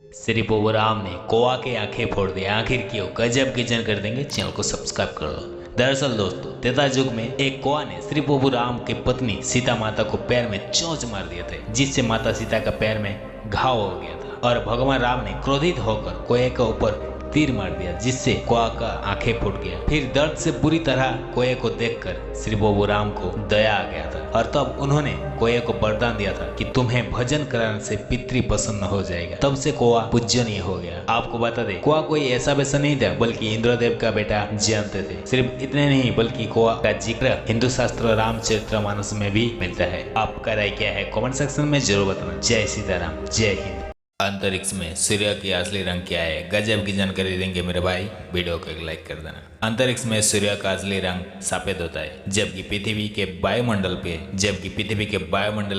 श्री पोबुराम ने कोआ के आंखें फोड़ दी। आखिर क्यों? गजब की जन कर देंगे, चैनल को सब्सक्राइब कर लो। दरअसल दोस्तों, त्रेता युग में एक कोआ ने श्री पोबुराम की पत्नी सीता माता को पैर में चोंच मार दिए थे, जिससे माता सीता का पैर में घाव हो गया था और भगवान राम ने क्रोधित होकर कोए के ऊपर तीर मार दिया, जिससे कोआ का आंखें फूट गया। फिर दर्द से बुरी तरह कोए को देखकर श्री पोबुराम को दया आ गया था और तब उन्होंने कोए को वरदान दिया था कि तुम्हें भजन कराने से पितृ प्रसन्न हो जाएगा। तब से कोआ पूजनीय हो गया। आपको बता दें, कोआ कोई ऐसा वैसा नहीं था, बल्कि इंद्रदेव का बेटा जानते थे। सिर्फ इतने नहीं, बल्कि कोआ का जिक्र हिंदू शास्त्र रामचरितमानस में भी मिलता है। आपका राय क्या है? कमेंट सेक्शन में जरूर बताना। जय सीताराम, जय हिंद। अंतरिक्ष में सूर्य की असली रंग क्या है? गजब की जानकारी देंगे मेरे भाई, वीडियो को एक लाइक कर देना। अंतरिक्ष में सूर्य का असली रंग सफेद होता है, जबकि पृथ्वी के वायुमंडल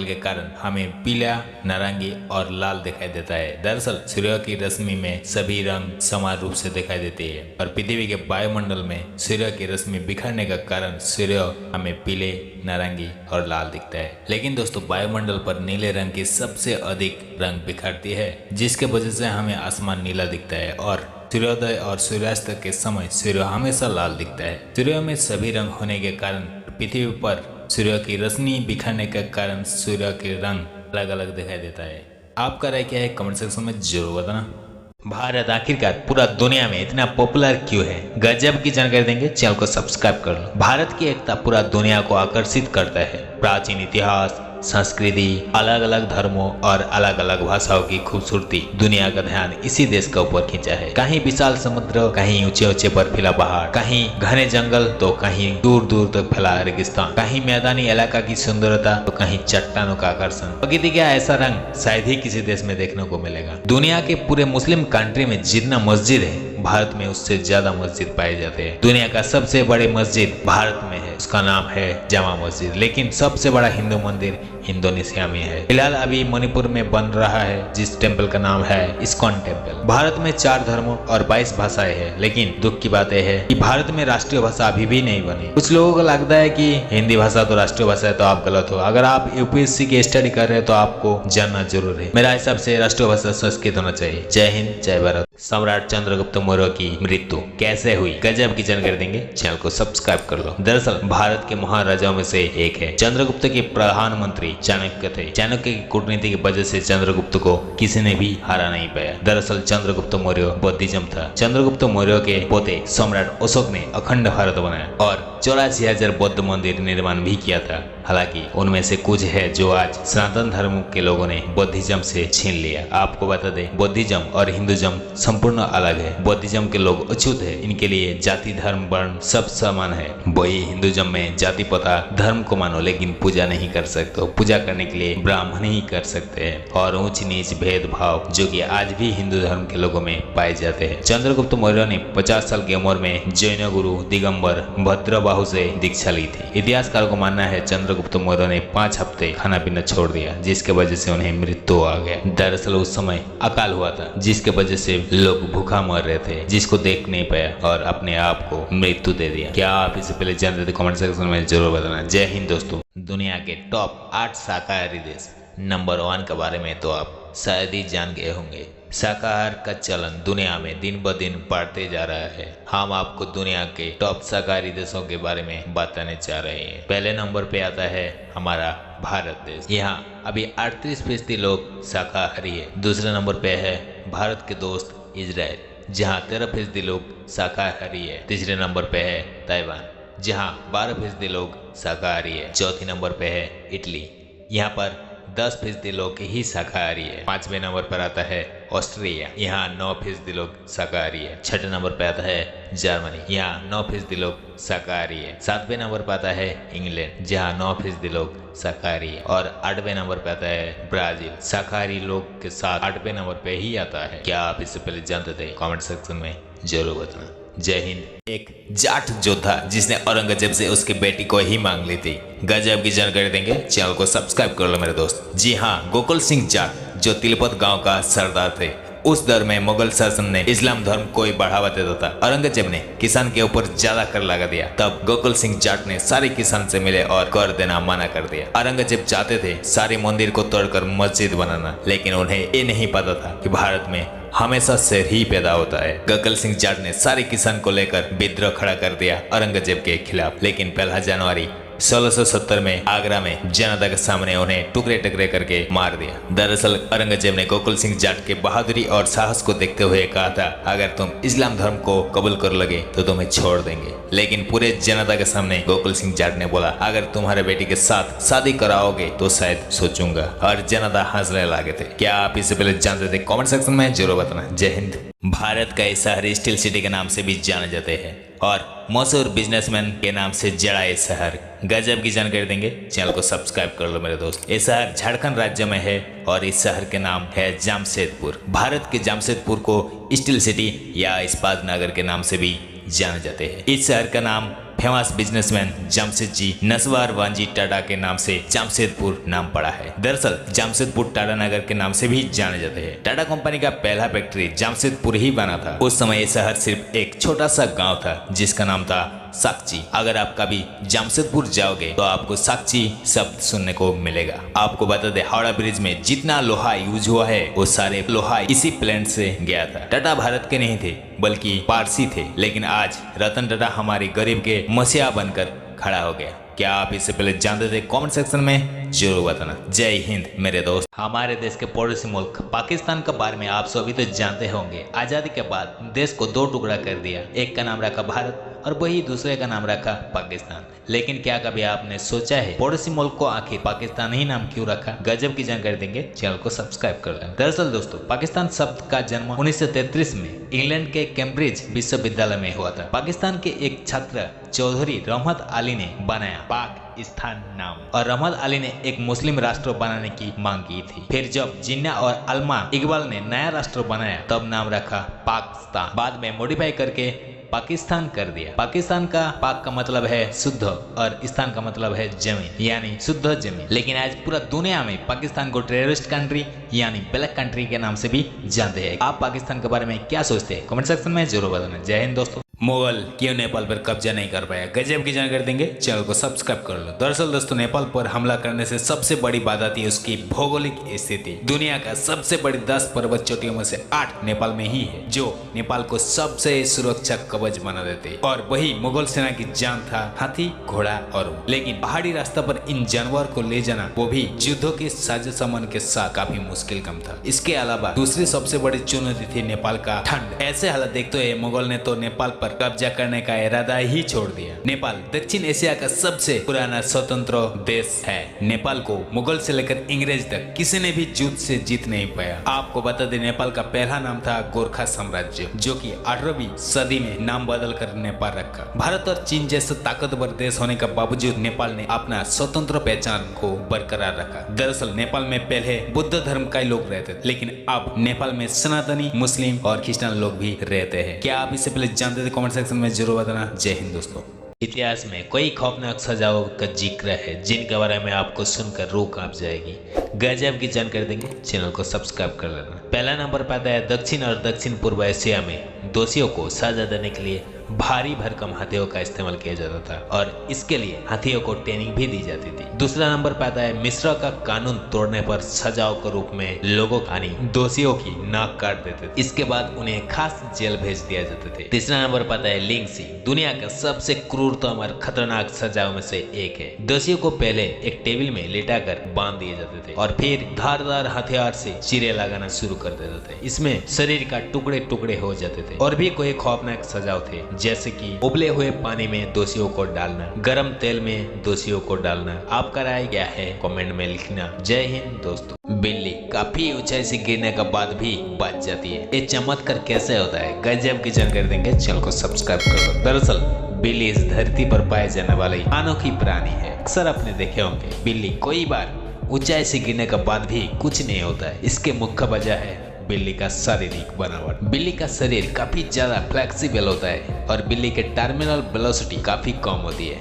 के कारण हमें पीला, नारंगी और लाल दिखाई देता है। दरअसल सूर्य की रोशनी में सभी रंग समान रूप से दिखाई देते हैं और पृथ्वी के वायुमंडल में सूर्य की रोशनी बिखरने का कारण सूर्य हमें पीले, नारंगी और लाल दिखता है। लेकिन दोस्तों, वायुमंडल पर नीले रंग की सबसे अधिक रंग बिखरती है, जिसके वजह से हमें आसमान नीला दिखता है और सूर्योदय और सूर्यास्त के समय सूर्य हमेशा लाल दिखता है। सूर्य में सभी रंग होने के कारण पृथ्वी पर सूर्य की रोशनी बिखरने के कारण सूर्य के रंग अलग अलग दिखाई देता है। आपका राय क्या है? कमेंट सेक्शन में जरूर बताना। भारत आखिरकार पूरा दुनिया में इतना पॉपुलर क्यों है? गजब की जानकारी देंगे, चैनल को सब्सक्राइब कर लो। भारत की एकता पूरा दुनिया को आकर्षित करता है। प्राचीन इतिहास, संस्कृति, अलग अलग धर्मों और अलग अलग भाषाओं की खूबसूरती दुनिया का ध्यान इसी देश के ऊपर खींचा है। कहीं विशाल समुद्र, कहीं ऊंचे ऊंचे बर्फीला पहाड़, कहीं घने जंगल तो कहीं दूर दूर तक फैला रेगिस्तान, कहीं मैदानी इलाका की सुंदरता तो कहीं चट्टानों का आकर्षण। प्रकृति का ऐसा रंग शायद ही किसी देश में देखने को मिलेगा। दुनिया के पूरे मुस्लिम कंट्री में जितना मस्जिद है, भारत में उससे ज्यादा मस्जिद पाए जाते हैं। दुनिया का सबसे बड़ी मस्जिद भारत में है, उसका नाम है जामा मस्जिद। लेकिन सबसे बड़ा हिंदू मंदिर इंडोनेशिया में है। फिलहाल अभी मणिपुर में बन रहा है, जिस टेम्पल का नाम है इस्कॉन टेम्पल। भारत में 4 धर्मों और 22 भाषाएं हैं, लेकिन दुख की बात यह है कि भारत में राष्ट्रीय भाषा अभी भी नहीं बनी। कुछ लोगों को लगता है कि हिंदी भाषा तो राष्ट्रीय भाषा है, तो आप गलत हो। अगर आप यूपीएससी की स्टडी कर रहे हैं तो आपको जानना जरूर है। मेरा हिसाब से राष्ट्रीय भाषा संस्कृत होना चाहिए। जय हिंद, जय भारत। सम्राट चंद्रगुप्त मौर्य की मृत्यु कैसे हुई? गजब की जानकारी देंगे, चैनल को सब्सक्राइब कर लो। दरअसल भारत के महाराजाओं में से एक है। चंद्रगुप्त के प्रधानमंत्री चाणक्य थे। चाणक्य की कूटनीति की वजह से चंद्रगुप्त को किसी ने भी हरा नहीं पाया। दरअसल चंद्रगुप्त मौर्य बौद्धिज्म था। चंद्रगुप्त मौर्य के पोते सम्राट अशोक ने अखंड भारत बनाया और 84,000 बौद्ध मंदिर निर्माण भी किया था। हालांकि उनमें से कुछ है जो आज सनातन धर्म के लोगों ने बौद्धिज्म से छीन लिया। आपको बता दें, बौद्धिज्म और हिंदुज्म संपूर्ण अलग है। बौद्धिज्म के लोग अछूत है, इनके लिए जाति, धर्म, वर्ण सब समान है। वही हिंदुज्म में जाति पता धर्म को मानो, लेकिन पूजा नहीं कर सकते। पूजा करने के लिए ब्राह्मण ही कर सकते हैं और ऊंच नीच भेदभाव जो कि आज भी हिंदू धर्म के लोगों में पाए जाते हैं। चंद्रगुप्त मौर्य ने 50 साल की उम्र में जैन गुरु दिगंबर भद्रबाहु से दीक्षा ली थी। इतिहासकारों को मानना है चंद्रगुप्त मौर्य ने 5 हफ्ते खाना पीना छोड़ दिया, जिसके वजह से उन्हें मृत्यु आ गया। दरअसल उस समय अकाल हुआ था, जिसके वजह से लोग भूखा मर रहे थे, जिसको देख नहीं पाया और अपने आप को मृत्यु दे दिया। क्या आप इससे पहले जानते थे? कमेंट सेक्शन में जरूर बताना। जय हिंद दोस्तों। दुनिया के टॉप 8 शाकाहारी देश। नंबर 1 के बारे में तो आप शायद ही जान गए होंगे। शाकाहार का चलन दुनिया में दिन ब दिन बढ़ते जा रहा है। हम आपको दुनिया के टॉप शाकाहारी देशों के बारे में बताने चाह रहे हैं। पहले नंबर पे आता है हमारा भारत देश। यहाँ अभी 38% लोग शाकाहारी है। दूसरे नंबर पे है भारत के दोस्त इजराइल, जहाँ 13% लोग शाकाहारी है। तीसरे नंबर पे है ताइवान, जहाँ 12% लोग शाकाहारी है। चौथे नंबर पे है इटली, यहाँ पर 10% लोग ही शाकाहारी है। 5वें नंबर पर आता है ऑस्ट्रेलिया, यहाँ 9% लोग शाकाहारी है। 6ठे नंबर पर आता है जर्मनी, यहाँ 9% लोग शाकाहारी है। 7वें नंबर पर आता है इंग्लैंड, जहाँ 9% लोग शाकाहारी है। और 8वें नंबर पर आता है ब्राजील, शाकाहारी लोग के साथ 8वें नंबर पे ही आता है। क्या आप इससे पहले जानते थे? कमेंट सेक्शन में जरूर बताना। जय हिंद। एक जाट योद्धा जिसने औरंगजेब से उसकी बेटी को ही मांग ली थी। गजब की जानकारी देंगे, चैनल को सब्सक्राइब कर लो मेरे दोस्त। जी हाँ, गोकुल सिंह जाट जो तिलपत गांव का सरदार थे, उस दौर में मुगल शासन ने इस्लाम धर्म को ही बढ़ावा देता था। औरंगजेब ने किसान के ऊपर ज्यादा कर लगा दिया। तब गोकुल सिंह जाट ने सारे किसान से मिले और कर देना मना कर दिया। औरंगजेब चाहते थे सारे मंदिर को तोड़कर मस्जिद बनाना, लेकिन उन्हें ये नहीं पता था कि भारत में हमेशा शेर ही पैदा होता है। गोकुल सिंह जाट ने सारे किसान को लेकर विद्रोह खड़ा कर दिया औरंगजेब के खिलाफ, लेकिन 1 जनवरी 1670 में आगरा में जनता के सामने उन्हें टुकड़े टुकड़े करके मार दिया। दरअसल औरंगजेब ने गोकुल सिंह जाट के बहादुरी और साहस को देखते हुए कहा था, अगर तुम इस्लाम धर्म को कबूल कर लोगे तो तुम्हें छोड़ देंगे। लेकिन पूरे जनता के सामने गोकुल सिंह जाट ने बोला, अगर तुम्हारे बेटी के साथ शादी कराओगे तो शायद सोचूंगा, और जनता हंसने लगे थे। क्या आप इससे पहले जानते थे? कमेंट सेक्शन में जरूर बताना। जय हिंद। भारत का ये शहर स्टील सिटी के नाम से भी जाने जाते हैं और मशहूर बिजनेसमैन के नाम से जड़ा ये शहर। गजब की जानकारी देंगे, चैनल को सब्सक्राइब कर लो मेरे दोस्त। ये शहर झारखंड राज्य में है और इस शहर के नाम है जमशेदपुर। भारत के जमशेदपुर को स्टील सिटी या इस्पात नगर के नाम से भी जाने जाते हैं। इस शहर का नाम फेमस बिजनेसमैन जमशेदजी नसवार वांजी टाटा के नाम से जमशेदपुर नाम पड़ा है। दरअसल जमशेदपुर टाटा नगर के नाम से भी जाने जाते हैं। टाटा कंपनी का पहला फैक्ट्री जमशेदपुर ही बना था। उस समय ये शहर सिर्फ एक छोटा सा गांव था जिसका नाम था साकची। अगर आप कभी जमशेदपुर जाओगे तो आपको साकची शब्द सुनने को मिलेगा। आपको बता दें, हावड़ा ब्रिज में जितना लोहा यूज हुआ है वो सारे लोहा इसी प्लेंट से गया था। टाटा भारत के नहीं थे बल्कि पारसी थे, लेकिन आज रतन टाटा हमारे गरीब के मसीहा बनकर खड़ा हो गया। क्या आप इससे पहले जानते थे? कमेंट सेक्शन में जरूर बताना। जय हिंद मेरे दोस्त। हमारे देश के पड़ोसी मुल्क पाकिस्तान के बारे में आप सभी तो जानते होंगे। आजादी के बाद देश को 2 टुकड़ा कर दिया। एक का नाम रखा भारत और वही दूसरे का नाम रखा पाकिस्तान। लेकिन क्या कभी आपने सोचा है पड़ोसी मुल्क को आखिर पाकिस्तान ही नाम क्यों रखा? गजब की जानकारी देंगे, चैनल को सब्सक्राइब कर लेना। दरअसल दोस्तों, पाकिस्तान शब्द का जन्म 1933 में इंग्लैंड के कैम्ब्रिज विश्वविद्यालय में हुआ था। पाकिस्तान के एक छात्र चौधरी रहमत अली ने बनाया पाकिस्तान नाम, और रहमत अली ने एक मुस्लिम राष्ट्र बनाने की मांग की थी। फिर जब जिन्ना और अल्मा इकबाल ने नया राष्ट्र बनाया तब नाम रखा पाकिस्तान। बाद में मॉडिफाई करके पाकिस्तान कर दिया। पाकिस्तान का पाक का मतलब है शुद्ध और स्थान का मतलब है जमीन, यानी शुद्ध जमीन। लेकिन आज पूरा दुनिया में पाकिस्तान को टेररिस्ट कंट्री यानी ब्लैक कंट्री के नाम से भी जानते हैं। आप पाकिस्तान के बारे में क्या सोचते हैं? कमेंट सेक्शन में जरूर बताना। जय हिंद दोस्तों। मुगल क्यों नेपाल पर कब्जा नहीं कर पाया? गजब की जानकारी देंगे, चैनल को सब्सक्राइब कर लो। दरअसल दोस्तों, नेपाल पर हमला करने से सबसे बड़ी बात आती है उसकी भौगोलिक स्थिति। दुनिया का सबसे बड़ी 10 पर्वत चोटियों में से 8 नेपाल में ही है, जो नेपाल को सबसे सुरक्षा कवच बना देते। और वही मुगल सेना की जान था हाथी, घोड़ा और ऊंट। लेकिन पहाड़ी रास्ता पर इन जानवर को ले जाना, वो भी युद्धों के साजोसामान के साथ, काफी मुश्किल काम था। इसके अलावा दूसरी सबसे बड़ी चुनौती थी नेपाल का ठंड। ऐसे हालत देखते हुए मुगल ने तो नेपाल पर कब्जा करने का इरादा ही छोड़ दिया। नेपाल दक्षिण एशिया का सबसे पुराना स्वतंत्र देश है। नेपाल को मुगल से लेकर अंग्रेज तक किसी ने भी युद्ध से जीत नहीं पाया। आपको बता दें, नेपाल का पहला नाम था गोरखा साम्राज्य, जो कि 18वीं सदी में नाम बदल कर नेपाल रखा। भारत और चीन जैसे ताकतवर देश होने का बावजूद नेपाल ने अपना स्वतंत्र पहचान को बरकरार रखा। दरअसल नेपाल में पहले बुद्ध धर्म का लोग रहते थे, लेकिन अब नेपाल में सनातनी, मुस्लिम और क्रिश्चियन लोग भी रहते हैं। क्या आप इससे पहले जानते थे? कमेंट सेक्शन में जरूर बताना। जय हिंद दोस्तों। इतिहास में कई खौफनाक सजाओं का जिक्र है जिनके बारे में आपको सुनकर रूह कांप जाएगी। गजब की जानकारी देंगे, चैनल को सब्सक्राइब कर लेना। पहला नंबर पर आता है दक्षिण और दक्षिण पूर्व एशिया में दोषियों को सजा देने के लिए भारी भरकम हाथियों का इस्तेमाल किया जाता था और इसके लिए हाथियों को ट्रेनिंग भी दी जाती थी। दूसरा नंबर पर आता है मिस्र का कानून तोड़ने पर सजाओं के रूप में लोगों यानी दोषियों की नाक काट देते थे। इसके बाद उन्हें खास जेल भेज दिया जाते थे। तीसरा नंबर पर आता है लिंगसी, दुनिया का सबसे क्रूरतम और खतरनाक सजाओं में से एक है। दोषियों को पहले एक टेबल में लेटाकर बांध दिए जाते थे और फिर धारदार हथियार से चीरे लगाना शुरू कर देते थे। इसमें शरीर का टुकड़े टुकड़े हो जाते थे। और भी कोई खौफनाक सजाव थे, जैसे कि उबले हुए पानी में दोषियों को डालना, गरम तेल में दोषियों को डालना। आपका राय क्या है? कमेंट में लिखना। जय हिंद दोस्तों। बिल्ली काफी ऊंचाई से गिरने के बाद भी बच जाती है, ये चमत्कार कैसे होता है? गजब की जानकारी देंगे, चैनल को सब्सक्राइब कर लो। दरअसल बिल्ली इस धरती पर पाए जाने वाली अनोखी प्राणी है। अक्सर आपने देखे होंगे बिल्ली कई बार ऊंचाई से गिरने के बाद भी कुछ नहीं होता है। इसके मुख्य वजह है बिल्ली का शारीरिक बनावट। बिल्ली का शरीर काफी ज्यादा फ्लेक्सिबल होता है और बिल्ली के टर्मिनल वेलोसिटी काफी कम होती है,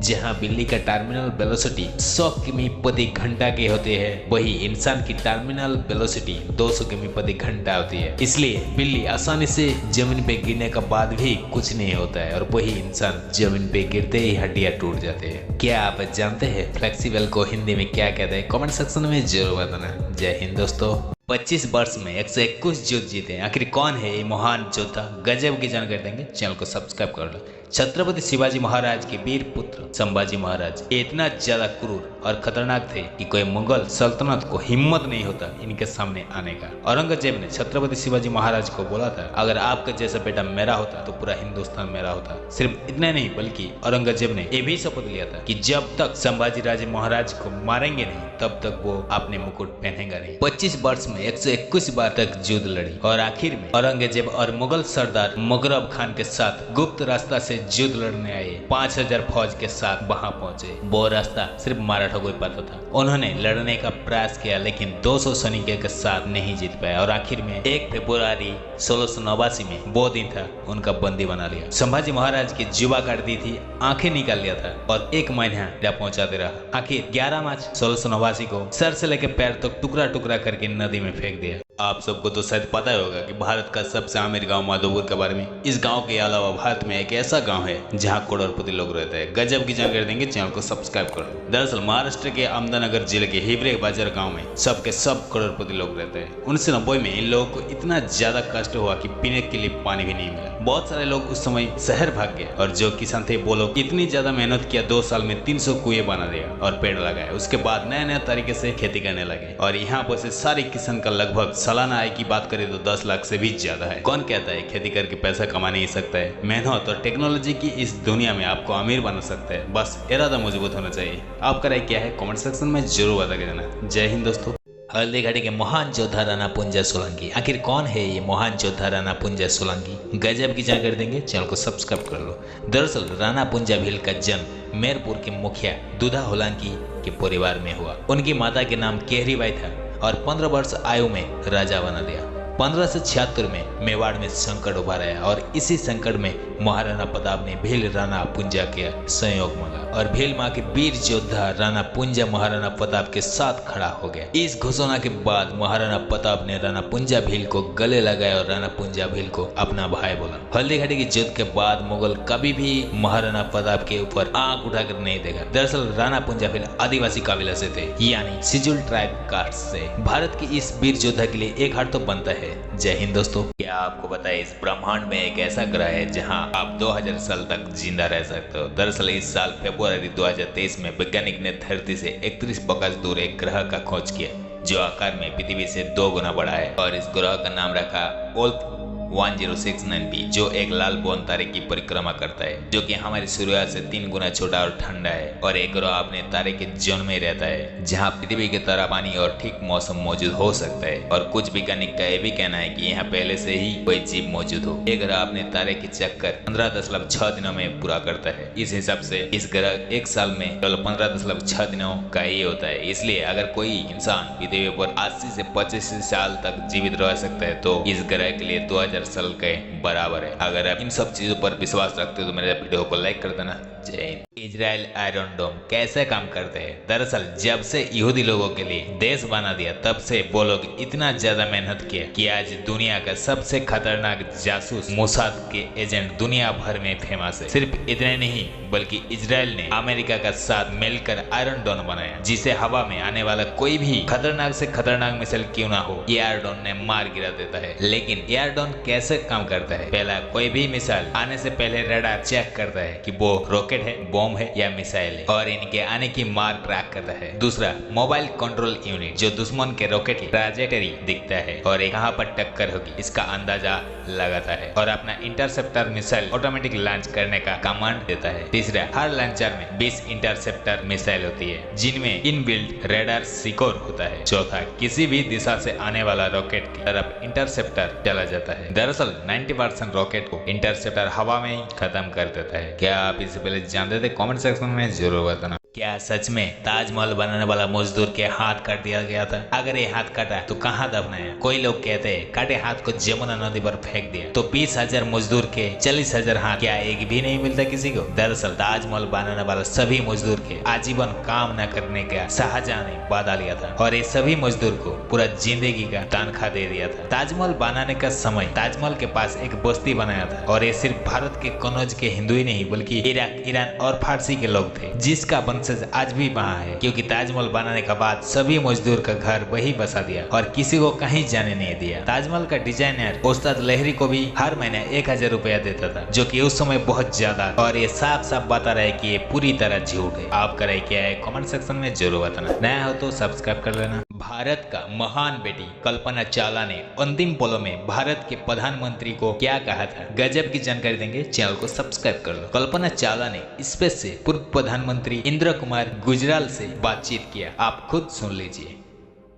जहां बिल्ली का टर्मिनल वेलोसिटी 100 किमी प्रति घंटा के होते हैं, वही इंसान की टर्मिनल वेलोसिटी 200 किमी प्रति घंटा होती है। इसलिए बिल्ली आसानी से जमीन पे गिरने के बाद भी कुछ नहीं होता है और वही इंसान जमीन पे गिरते ही हड्डियां टूट जाते हैं। क्या आप जानते हैं फ्लेक्सिबल को हिंदी में क्या कहते हैं? कमेंट सेक्शन में जरूर बताना। जय हिंद दोस्तों। 25 वर्ष में 121 युद्ध जीते, आखिर कौन है ये महान योद्धा? गजब की जानकारी देंगे, चैनल को सब्सक्राइब कर लो। छत्रपति शिवाजी महाराज के वीर पुत्र संभाजी महाराज इतना ज्यादा क्रूर और खतरनाक थे कि कोई मुगल सल्तनत को हिम्मत नहीं होता इनके सामने आने का। औरंगजेब ने छत्रपति शिवाजी महाराज को बोला था, अगर आपका जैसा बेटा मेरा होता तो पूरा हिंदुस्तान मेरा होता। सिर्फ इतना नहीं बल्कि औरंगजेब ने यह भी शपथ लिया था कि जब तक संभाजी राजे महाराज को मारेंगे नहीं तब तक वो अपने मुकुट पहनेगा नहीं। 25 वर्ष में 121 बार तक युद्ध लड़ी और आखिर में औरंगजेब और मुगल सरदार मुकरब खान के साथ गुप्त रास्ता से युद्ध लड़ने आए। 5000 फौज के साथ वहां पहुंचे। वो रास्ता सिर्फ मराठा को ही पता था। उन्होंने लड़ने का प्रयास किया लेकिन 200 सैनिकों के साथ नहीं जीत पाया और आखिर में 1 फरवरी 1689 में वो दिन था उनका बंदी बना लिया। संभाजी महाराज की जुबा काट दी थी, आंखें निकाल लिया था और 1 महीना पहुंचाते रहा। आखिर 11 मार्च 1689 को सर से लेकर पैर तक टुकड़ा टुकड़ा करके नदी में फेंक दिया। आप सबको तो शायद पता ही होगा कि भारत का सबसे अमीर गांव माधोपुर के बारे में। इस गांव के अलावा भारत में एक ऐसा गांव है जहां करोड़पति लोग रहते हैं। गजब की जानकारी देंगे, चैनल को सब्सक्राइब करो। दरअसल महाराष्ट्र के अहमदनगर जिले के हिवरे बाजार गांव में सबके सब करोड़पति लोग रहते हैं। 1990 में इन लोगों को इतना ज्यादा कष्ट हुआ कि पीने के लिए पानी भी नहीं मिला। बहुत सारे लोग उस समय शहर भाग गए और जो किसान थे वो लोग इतनी ज्यादा मेहनत किया, 2 साल में 300 कुएं बना दिया और पेड़ लगाए। उसके बाद नया नया तरीके से खेती करने लगे और यहाँ पर से सारे किसान का लगभग सालाना आय की बात करें तो 10 लाख से भी ज्यादा है। कौन कहता है खेती करके पैसा कमा नहीं सकता है? मेहनत और टेक्नोलॉजी की इस दुनिया में आपको अमीर बना सकता है, बस इरादा मजबूत होना चाहिए। आपका राय क्या है कमेंट सेक्शन में जरूर बता के देना। जय हिंद दोस्तों। हल्दीघाटी के महान योद्धा राणा पुंजा सोलंकी, आखिर कौन है ये महान योद्धा राणा पुंजा सोलंकी? गजब की जानकारी देंगे, चैनल को सब्सक्राइब कर लो। दरअसल राणा पुंजा भील का जन्म मेरपुर के मुखिया दुधा होलांकी के परिवार में हुआ। उनकी माता के नाम केहरीबाई था और 15 वर्ष आयु में राजा बना दिया। 1576 में मेवाड़ में संकट उभर आया और इसी संकट में महाराणा प्रताप ने भील राणा पुंजा के संयोग मांगा और भील मां के वीर योद्धा राणा पुंजा महाराणा प्रताप के साथ खड़ा हो गया। इस घोषणा के बाद महाराणा प्रताप ने राणा पुंजा भील को गले लगाया और राणा पुंजा भील को अपना भाई बोला। हल्दीघाटी की युद्ध के बाद मुगल कभी भी महाराणा प्रताप के ऊपर आंख उठाकर नहीं देखा। दरअसल राणा पुंजा भील आदिवासी काबिला से थे, यानी सिजुल ट्राइब कास्ट से। भारत की इस वीर योद्धा के लिए एक हाथ तो बनता है। जय हिंद दोस्तों। क्या आपको पता है इस ब्रह्मांड में एक ऐसा ग्रह है जहां आप 2000 साल तक जिंदा रह सकते हो? दरअसल इस साल फरवरी 2023 में वैज्ञानिक ने धरती से 31 प्रकाश दूर एक ग्रह का खोज किया जो आकार में पृथ्वी से 2 गुना बड़ा है और इस ग्रह का नाम रखा ओल्फ 1069b, जो एक लाल बौन तारे की परिक्रमा करता है, जो कि हमारे सूर्य से 3 गुना छोटा और ठंडा है। और एक ग्रह अपने तारे के जोन में रहता है जहां पृथ्वी की तरह पानी और ठीक मौसम मौजूद हो सकता है। और कुछ वैज्ञानिक का यह भी कहना है कि यहाँ पहले से ही कोई जीव मौजूद हो। एक ग्रह अपने तारे के चक्कर 15.6 दिनों में पूरा करता है। इस हिसाब से इस ग्रह एक साल में केवल 15.6 दिनों का ही होता है। इसलिए अगर कोई इंसान पृथ्वी पर 80 से 85 साल तक जीवित रह सकता है तो इस ग्रह के लिए 2000 साल के बराबर है। अगर आप इन सब चीजों पर विश्वास रखते हो तो मेरे वीडियो को लाइक कर देना। जय हिंद। इजराइल आयरन डोम कैसे काम करते हैं? दरअसल जब से यहूदी लोगों के लिए देश बना दिया तब से वो लोग इतना ज्यादा मेहनत किया कि आज दुनिया का सबसे खतरनाक जासूस मोसाद के एजेंट दुनिया भर में फेमस है। सिर्फ इतने नहीं बल्कि इजराइल ने अमेरिका का साथ मिलकर आयरन डोम बनाया, जिसे हवा में आने वाला कोई भी खतरनाक से खतरनाक मिसाइल क्यों ना हो एयर डोम ने मार गिरा देता है। लेकिन एयर डोम कैसे काम करता है? पहला, कोई भी मिसाइल आने से पहले रडार चेक करता है कि वो रॉकेट है, बॉम्ब है या मिसाइल है और इनके आने की मार्ग ट्रैक करता है। दूसरा, मोबाइल कंट्रोल यूनिट, जो दुश्मन के रॉकेट की ट्रैजेक्टरी दिखता है और कहां पर टक्कर होगी इसका अंदाजा लगाता है और अपना इंटरसेप्टर मिसाइल ऑटोमेटिक लॉन्च करने का कमांड देता है। तीसरा, हर लॉन्चर में 20 इंटरसेप्टर मिसाइल होती है जिनमें इनबिल्ट रडार सिक्योर होता है। चौथा, किसी भी दिशा से आने वाला रॉकेट की तरफ इंटरसेप्टर चला जाता है। दरअसल 90% रॉकेट को इंटरसेप्टर हवा में ही खत्म कर देता है। क्या आप इससे पहले जानते थे? कमेंट सेक्शन में जरूर बताना। क्या सच में ताजमहल बनाने वाला मजदूर के हाथ काट दिया गया था? अगर ये हाथ काटा तो कहाँ दफनाया? कोई लोग कहते हैं काटे हाथ को जमुना नदी पर फेंक दिया। तो 20,000 मजदूर के 40,000 हाथ, क्या एक भी नहीं मिलता किसी को? दरअसल ताजमहल बनाने वाला सभी मजदूर के आजीवन काम न करने का शाहजहां ने वादा लिया था और ये सभी मजदूर को पूरा जिंदगी का तनख्वाह दे दिया था। ताजमहल बनाने का समय ताजमहल के पास एक बस्ती बनाया था और ये सिर्फ भारत के कनौज के हिंदू ही नहीं बल्कि इराक, ईरान और फारसी के लोग थे, जिसका वंशज आज भी वहाँ है। क्योंकि ताजमहल बनाने के बाद सभी मजदूर का घर वही बसा दिया और किसी को कहीं जाने नहीं दिया। ताजमहल का डिजाइनर उस्ताद लहरी को भी हर महीने 1,000 रुपया देता था, जो कि उस समय बहुत ज्यादा, और ये साफ साफ बता रहा है कि ये पूरी तरह झूठ है। आपका राय क्या है कमेंट सेक्शन में जरूर बताना। नया हो तो सब्सक्राइब कर लेना। भारत का महान बेटी कल्पना चावला ने अंतिम पलों में भारत के प्रधानमंत्री को क्या कहा था, गजब की जानकारी देंगे, चैनल को सब्सक्राइब कर लो। कल्पना चावला ने स्पेस से पूर्व प्रधानमंत्री इंदिरा कुमार गुजराल से बातचीत किया, आप खुद सुन लीजिए।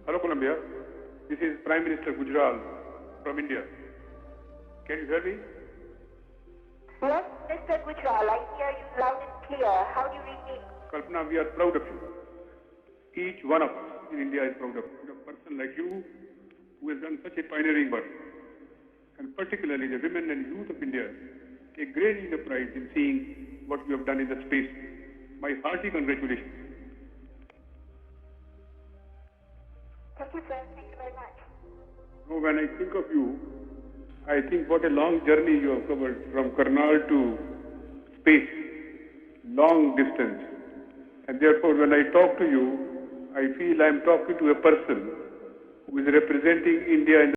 Hello Colombia, this is Prime Minister Gujral from India. Can you hear me? Yes, Mr. Gujral, I hear you loud and clear. How do you read me? Kalpana, we are proud of you. Each one of us in India is proud of you. A person like you who has done such a pioneering work, and particularly the women and youth of India take great deal of pride in seeing what you have done in the space. My hearty congratulations. Thank you, sir. Thank you very much. Now, when I think of you, I think what a long journey you have covered from Karnal to space, long distance. And therefore, when I talk to you, I feel I am talking to a person who is representing India in